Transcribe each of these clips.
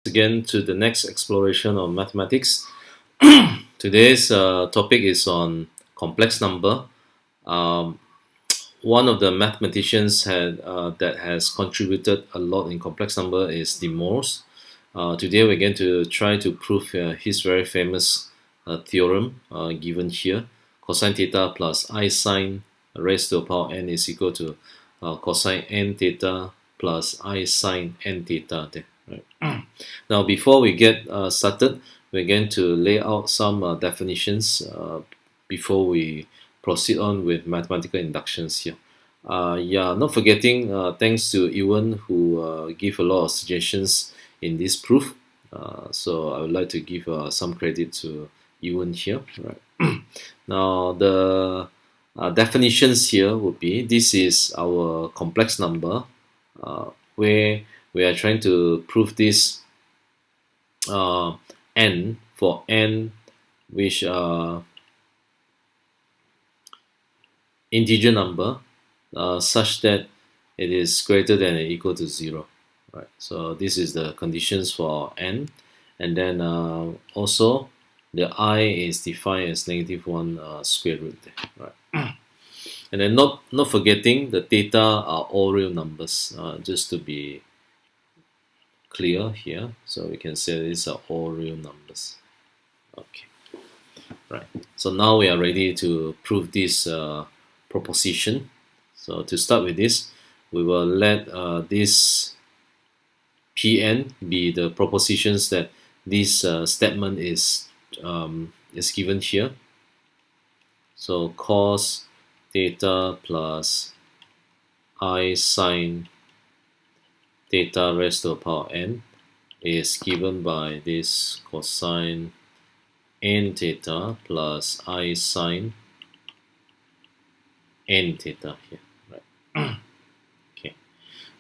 Again to the next exploration of mathematics. Today's topic is on complex number. Um, One of the mathematicians that has contributed a lot in complex number is DeMOIVRE'S. Today we're going to try to prove his very famous theorem given here. Cosine theta plus I sine raised to the power n is equal to cosine n theta plus I sine n theta there. Right. Now, before we get started, we're going to lay out some definitions before we proceed on with mathematical inductions here. Yeah, not forgetting, thanks to Ewan who gave a lot of suggestions in this proof. So I would like to give some credit to Ewan here. Right. Now, the definitions here would be this is our complex number where we are trying to prove this n for n which integer number such that it is greater than or equal to 0. Right. So this is the conditions for n, and then also the I is defined as -1 square root there. Right. And then not forgetting the theta are all real numbers, just to be clear here. So we can say these are all real numbers. Okay. Right. So now we are ready to prove this proposition. So to start with this, we will let this Pn be the propositions that this statement is given here. So cos theta plus I sine theta raised to the power n is given by this cosine n theta plus I sine n theta here. Right. Okay.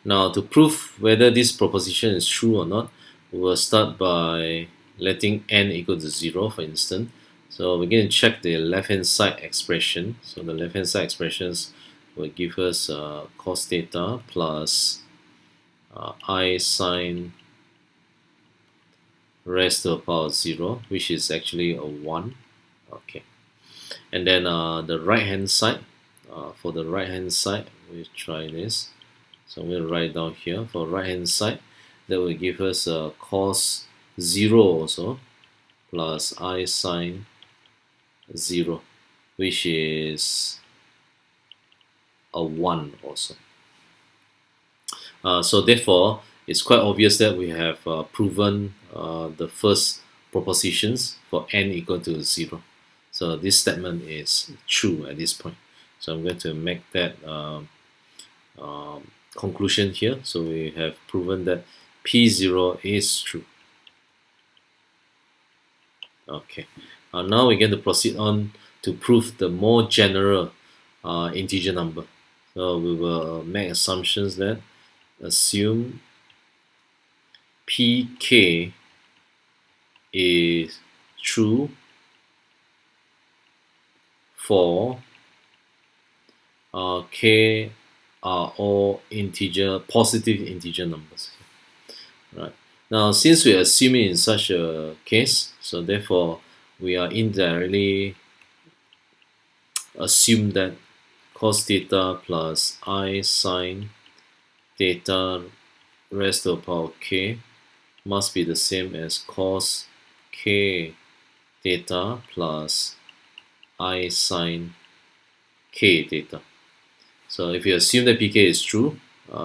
Now to prove whether this proposition is true or not, we will start by letting n equal to 0, for instance. So we're going to check the left-hand side expression. So the left-hand side expressions will give us cos theta plus I sine raised to the power 0, which is actually a 1. Okay. And then the right-hand side, for the right-hand side, we'll try this. So I'm going to write down here. For right-hand side, that will give us cos 0 also, plus I sine 0, which is a 1 also. So therefore, it's quite obvious that we have proven the first propositions for n equal to 0. So this statement is true at this point. So I'm going to make that conclusion here. So we have proven that P0 is true. Okay. Now we're going to proceed on to prove the more general integer number. So we will make assumptions that assume pk is true for k are all positive integer numbers. Right. Now, since we are assuming in such a case, so therefore we are indirectly assume that cos theta plus I sine theta raised to the power k must be the same as cos k theta plus I sine k theta. So if you assume that pk is true,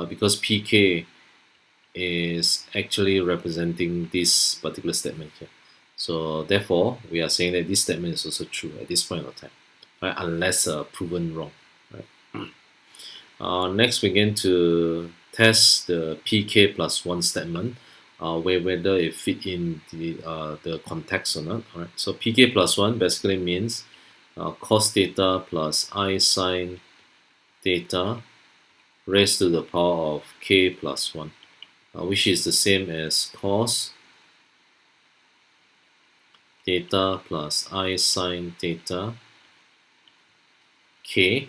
because pk is actually representing this particular statement here. So therefore, we are saying that this statement is also true at this point of time, right? Unless proven wrong. Right? Next, we're going to test the pk plus 1 statement, whether it fit in the context or not. All right. So pk plus 1 basically means cos theta plus I sine theta raised to the power of k plus 1, which is the same as cos theta plus I sine theta k,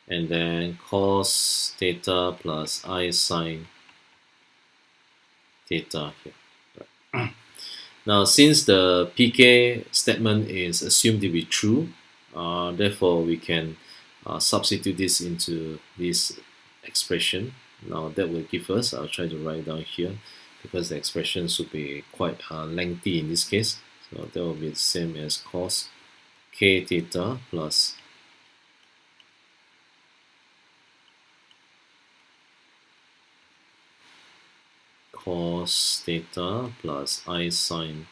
and then cos theta plus I sine theta here. Now, since the pk statement is assumed to be true, therefore we can substitute this into this expression. Now that will give us, I'll try to write down here because the expression should be quite lengthy in this case. So that will be the same as cos k theta plus cos theta plus I sine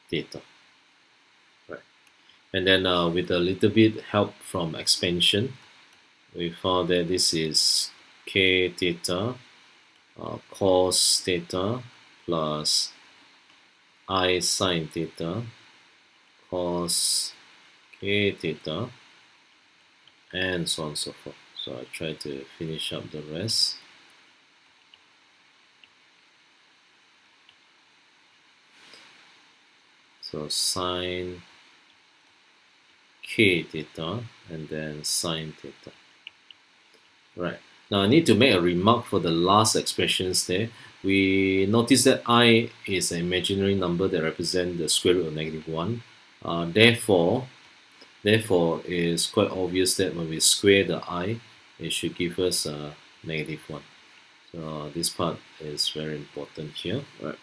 theta. Right. And then with a little bit help from expansion, we found that this is k theta cos theta plus I sine theta cos k theta, and so on and so forth. So I try to finish up the rest. So sine k theta and then sine theta. Right. Now I need to make a remark for the last expressions there. We notice that I is an imaginary number that represents the square root of -1. Therefore, it's quite obvious that when we square the I, it should give us a -1. So this part is very important here. Right.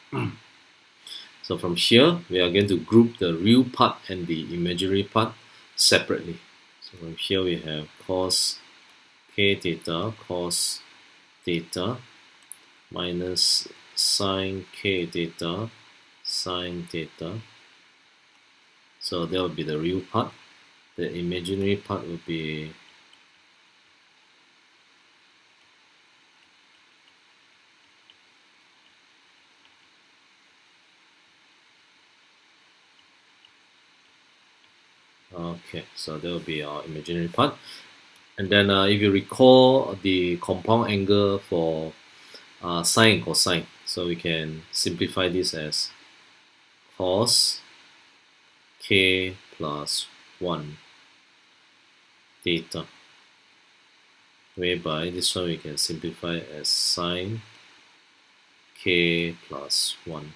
So from here, we are going to group the real part and the imaginary part separately. So from here we have cos k theta cos theta minus sine k theta sine theta. So that will be the real part. The imaginary part will be okay, so that will be our imaginary part. And then if you recall the compound angle for sine and cosine, so we can simplify this as cos k plus 1 theta, whereby this one we can simplify as sine k plus 1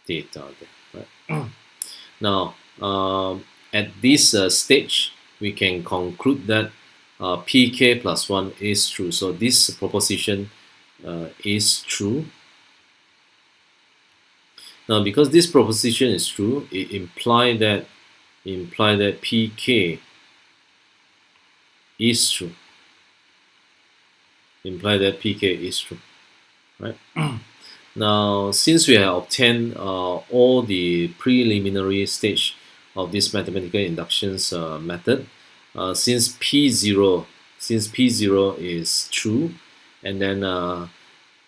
theta there, right? Now at this stage we can conclude that pk plus 1 is true. So this proposition is true. Now because this proposition is true, it implies that pk is true. Imply that pk is true, right? Now since we have obtained all the preliminary stage of this mathematical inductions method, since p0 is true, and then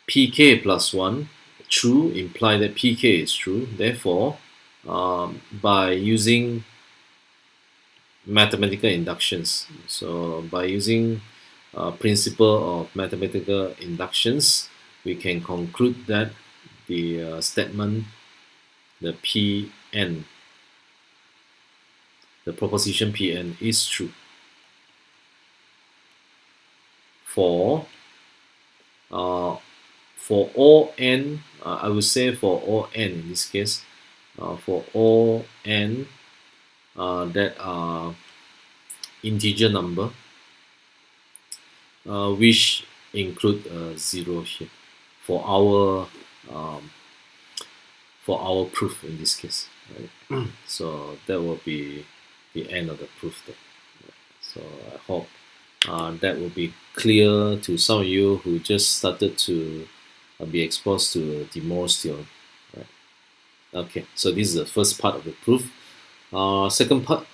pk plus 1 true imply that pk is true. Therefore by using mathematical inductions, so by using principle of mathematical inductions, we can conclude that the statement, the Pn, the proposition Pn is true for all n. I would say for all n in this case, for all n that are integer number, which include 0 here for our proof in this case, right? So that will be the end of the proof there. So I hope that will be clear to some of you who just started to be exposed to DeMOIVRE'S theorem, right? Okay, so this is the first part of the proof. Second part,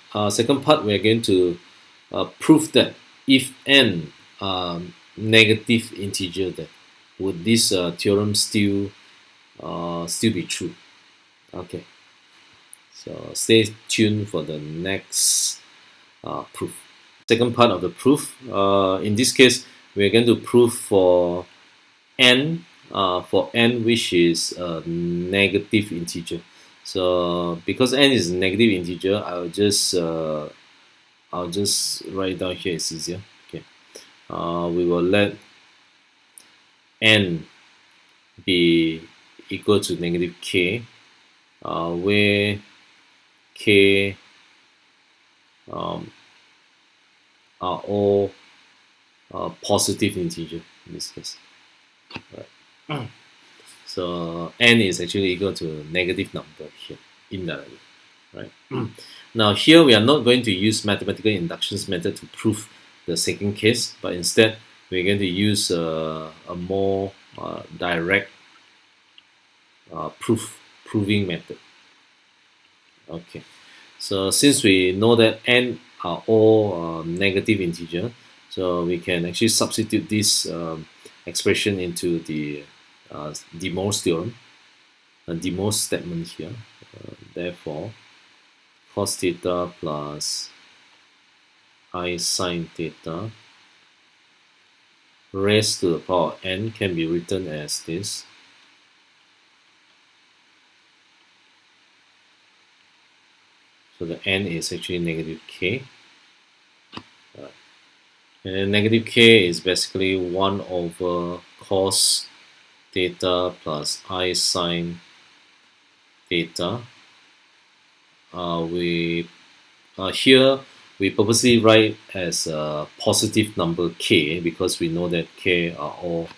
we are going to prove that if n negative integer, then would this theorem still be true? Okay, so stay tuned for the next proof. Second part of the proof. In this case, we are going to prove for n which is a negative integer. So because n is a negative integer, I'll just write down here. It's easier. Okay, we will let n be equal to negative k, where k are all positive integer in this case. Right. So n is actually equal to negative number here indirectly, right? Now here we are not going to use mathematical inductions method to prove the second case, but instead we're going to use a more direct proving method. Okay, so since we know that n are all negative integer, so we can actually substitute this expression into the DeMOIVRE'S theorem, DeMOIVRE's statement here. Therefore, cos theta plus I sine theta raised to the power of n can be written as this. So the n is actually negative k. And negative k is basically 1 over cos theta plus I sine theta. Here we purposely write as a positive number k because we know that k are all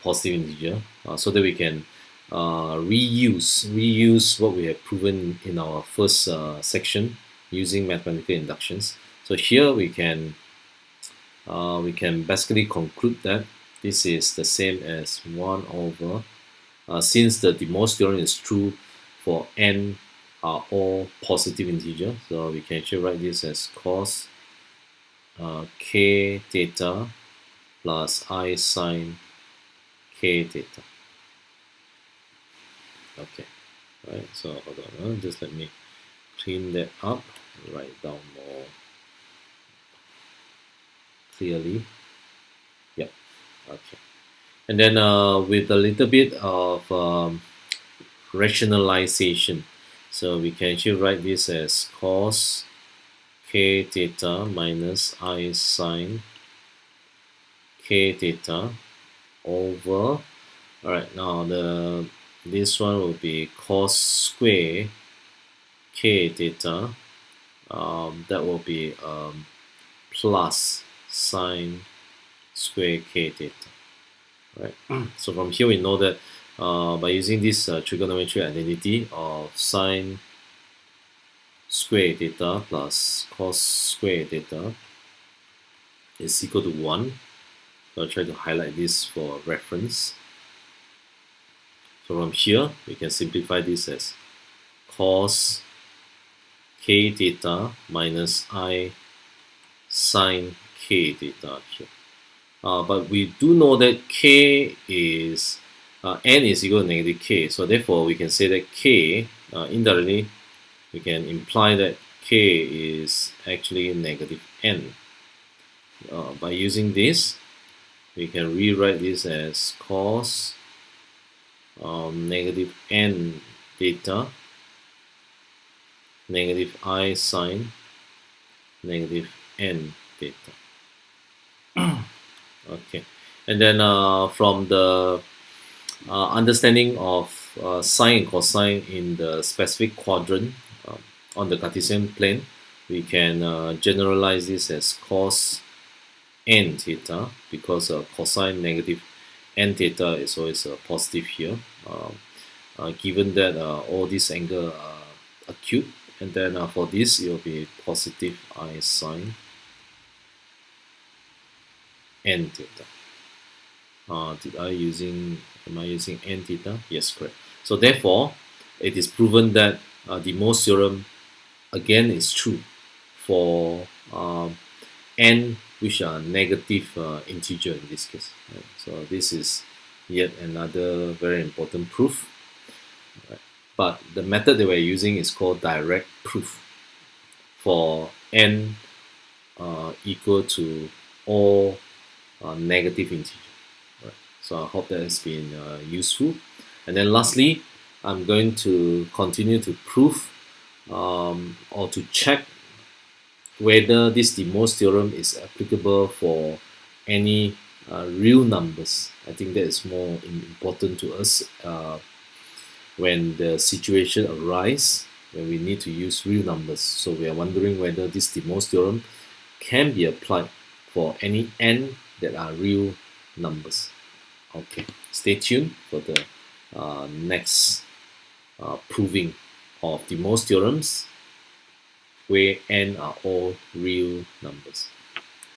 positive integer, so that we can reuse what we have proven in our first section using mathematical inductions. So here we can basically conclude that this is the same as 1 over, since the DeMOIVRE'S theorem is true for n are all positive integer, so we can actually write this as cos k theta plus I sine k theta. Okay, right, so hold on, just let me clean that up, write down more clearly. Yeah, okay. And then with a little bit of rationalization, so we can actually write this as cos k theta minus I sine k theta over, alright, now this one will be cos square k theta, that will be plus sine square k theta, right? So from here we know that by using this trigonometric identity of sine square theta plus cos square theta is equal to 1. So I'll try to highlight this for reference. So from here we can simplify this as cos k theta minus I sine k theta here. But we do know that k is n is equal to negative k, so therefore we can say that k, indirectly we can imply that k is actually negative n. By using this, we can rewrite this as cos negative n theta negative I sine negative n theta. Okay, and then from the understanding of sine and cosine in the specific quadrant on the Cartesian plane, we can generalize this as cos n theta, because cosine negative n theta is always positive here, given that all these angles are acute, and then for this it will be positive I sine n theta. Am I using n theta? Yes, correct. So therefore, it is proven that DeMOIVRE'S theorem again is true for n which are negative integer in this case. Right? So this is yet another very important proof. Right? But the method that we're using is called direct proof for n equal to all negative integer. Right? So I hope that has been useful. And then lastly, I'm going to continue to prove or to check whether this DeMOIVRE'S theorem is applicable for any real numbers. I think that is more important to us when the situation arises when we need to use real numbers. So we are wondering whether this DeMOIVRE'S theorem can be applied for any n that are real numbers. Okay, stay tuned for the next proving of DeMOIVRE'S theorems where n are all real numbers.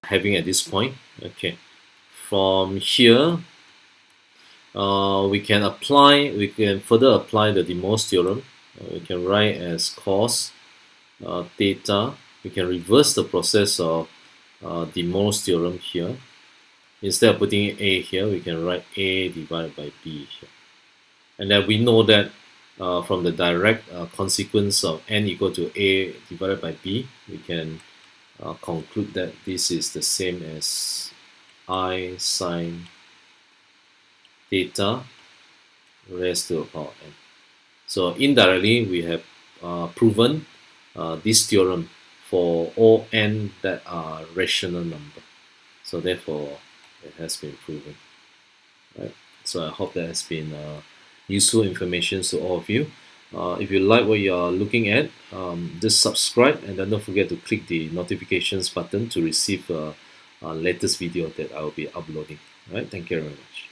Having at this point, okay, from here we can further apply the DeMOIVRE'S theorem. We can write as cos theta. We can reverse the process of DeMOIVRE'S theorem here. Instead of putting a here, we can write a divided by b here. And then we know that from the direct consequence of n equal to a divided by b, we can conclude that this is the same as I sine theta raised to the power n. So indirectly, we have proven this theorem for all n that are rational number. So therefore, it has been proven. Right. So I hope that has been useful information to all of you. If you like what you are looking at, just subscribe and then don't forget to click the notifications button to receive latest video that I will be uploading. All right. Thank you very much.